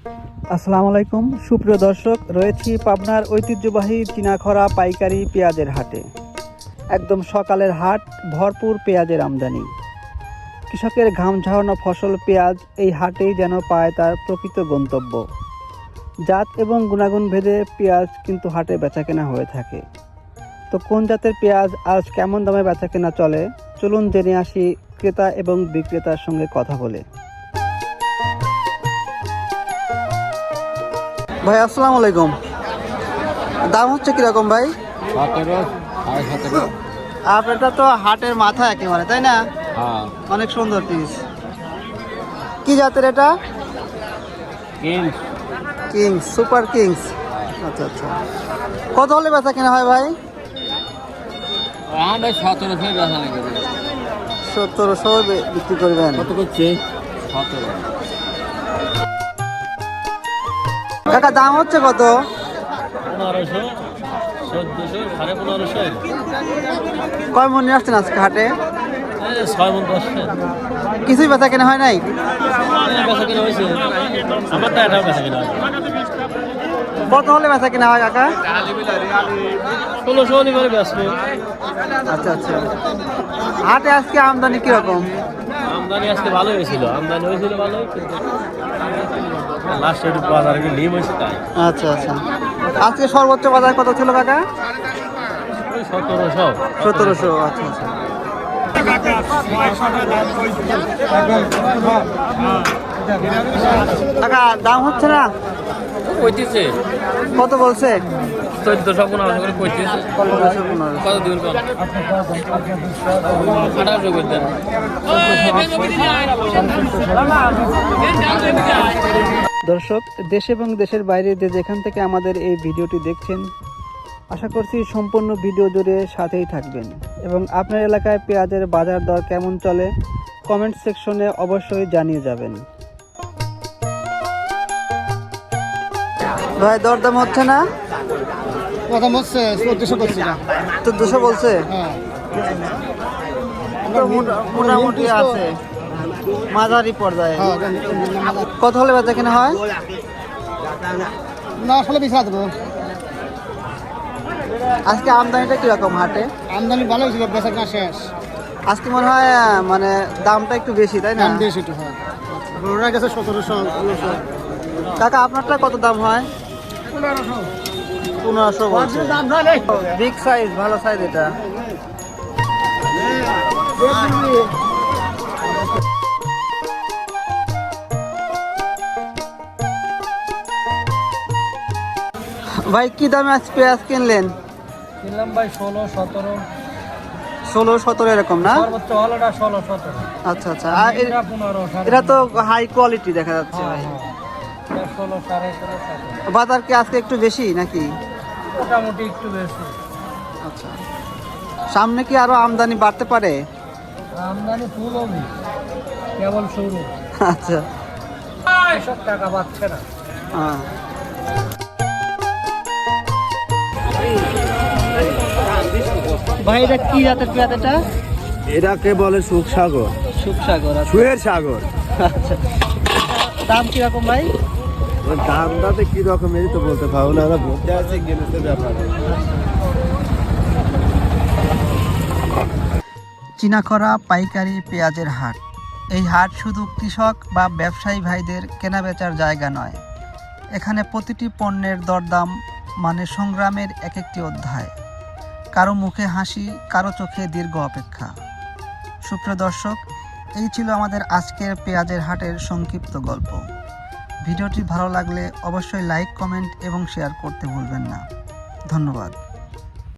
আসসালামু আলাইকুম সুপ্রিয় দর্শক, রয়েছি পাবনার ঐতিহ্যবাহী চিনাখরা পাইকারি পেঁয়াজের হাটে। একদম সকালের হাট, ভরপুর পেঁয়াজের আমদানি। কৃষকের ঘাম ঝরানো ফসল পেঁয়াজ এই হাটেই যেন পায় তার প্রকৃত গন্তব্য। জাত এবং গুণাগুণ ভেদে পেঁয়াজ কিন্তু হাটে বেচাকেনা হয়ে থাকে। তো কোন জাতের পেঁয়াজ আজ কেমন দামে বেচাকেনা চলে, চলুন জেনে আসি ক্রেতা এবং বিক্রেতার সঙ্গে কথা বলে। ভাই আসসালামু আলাইকুম, দাম হচ্ছে কিরকম ভাই? 17, 17.5। আপনারটা তো হাটের মাথা একেবারে, তাই না? হ্যাঁ, অনেক সুন্দর পিস। কি জাতের এটা? কিংস। Kings, Super Kings. আচ্ছা আচ্ছা, কত হলে বেচা কেনা হয় ভাই? আমরা 17 থেকে বেচা নেই করি। 1700 বিক্রি করবেন? কত করছে? 17। কাকা দাম হচ্ছে কত? 1500, 1400, 1500। কয় মন নিয়ে আসছেন আজকে হাটে? 6 মণ 10। কিছুই বেচা কেনা হয় নাই? বেচা কিনা হয়েছে, আমার তো এটাও বেচা কিনা হয়। কত হলে বেচা কেনা হয় কাকা? 1600 হলে করে বেচবো। আচ্ছা আচ্ছা, হাটে আজকে আমদানি কিরকম? আমদানি আজকে ভালো হয়েছিল, আমদানি হয়েছিল ভালো, কিন্তু লাস্ট একটু বাজারে কি লিম হয়েছে তাই। আচ্ছা আচ্ছা, আজকে সর্বোচ্চ বাজার কত ছিল কাকা? ওই 1700। 1700। আচ্ছা আচ্ছা, কাকা দাম হচ্ছে না? কইতেছে কত বলছে? 1400, 1500 করে কইতেছে। 1500। কত দিন কম? 1800 করে দেন। দর্শক, দেশ এবং দেশের বাইরে যে যেখান থেকে আমাদের এই ভিডিওটি দেখছেন, আশা করছি সম্পূর্ণ ভিডিও জুড়ে সাথেই থাকবেন এবং আপনার এলাকায় পেঁয়াজের বাজার দর কেমন চলে কমেন্ট সেকশনে অবশ্যই জানিয়ে যাবেন। ভাই দরদাম হচ্ছে না? প্রথম হচ্ছে 1400 করছি না। 1400 বলছে? হ্যাঁ, তো মোটামুটি আছে, মাঝারি পর্যায়ে। হ্যাঁ, কত হলে বেচা কিনা হয়? না আসলে বিছরা দেবো। আজকে আমদানিটা কিরকম হাটে? আমদানি ভালো হয়েছিল, বেচা কিনা শেষ। আজকে মনে হয় মানে দামটা একটু বেশি, তাই না? দাম বেশি একটু, হ্যাঁ। ওরা গেছে 1700, 1500। কাকা আপনারটা কত দাম হয়? 1500 বলছে। বিগ সাইজ, ভালো সাইজ এটা। ভাই কি দামে আজ পেঁয়াজ কিনলেন? কিনলাম ভাই 16, 17। 16-17 এরকম না? সর্বোচ্চ হলোটা 16, 17। আচ্ছা আচ্ছা, আর এটা তো হাই কোয়ালিটি দেখা যাচ্ছে ভাই। 16, 16.5, 17। বাজার কি আজকে একটু বেশি নাকি? মোটামুটি একটু বেশি। আচ্ছা, সামনে কি আরো আমদানি বাড়তে পারে? আমদানি ফুল হবে, কেবল শুরু। আচ্ছা, এসব টাকা পাচ্ছে না। হ্যাঁ। ভাই এটা কি জাতের পেঁয়াজ এটা? এটাকে বলে সুখ সাগর, সুখসাগর। সুয়ের সাগর। আচ্ছা, দাম কিরকম ভাই? ওর দামটাতে কি রকমেরই তো বলতে পারবো না, ওরা বলতে আছে গেলে ব্যাপার। চিনাখরা পাইকারি পেঁয়াজের হাট। এই হাট শুধু কৃষক বা ব্যবসায়ী ভাইদের কেনাবেচার জায়গা নয়, এখানে প্রতিটি পণ্যের দরদাম মানে সংগ্রামের এক একটি অধ্যায়। কারো মুখে হাসি, কারো চোখে দীর্ঘ অপেক্ষা। সুপ্রিয় দর্শক, এই ছিল আমাদের আজকের পেঁয়াজের হাটের সংক্ষিপ্ত গল্প। ভিডিওটি ভালো লাগলে অবশ্যই লাইক, কমেন্ট এবং শেয়ার করতে ভুলবেন না। ধন্যবাদ।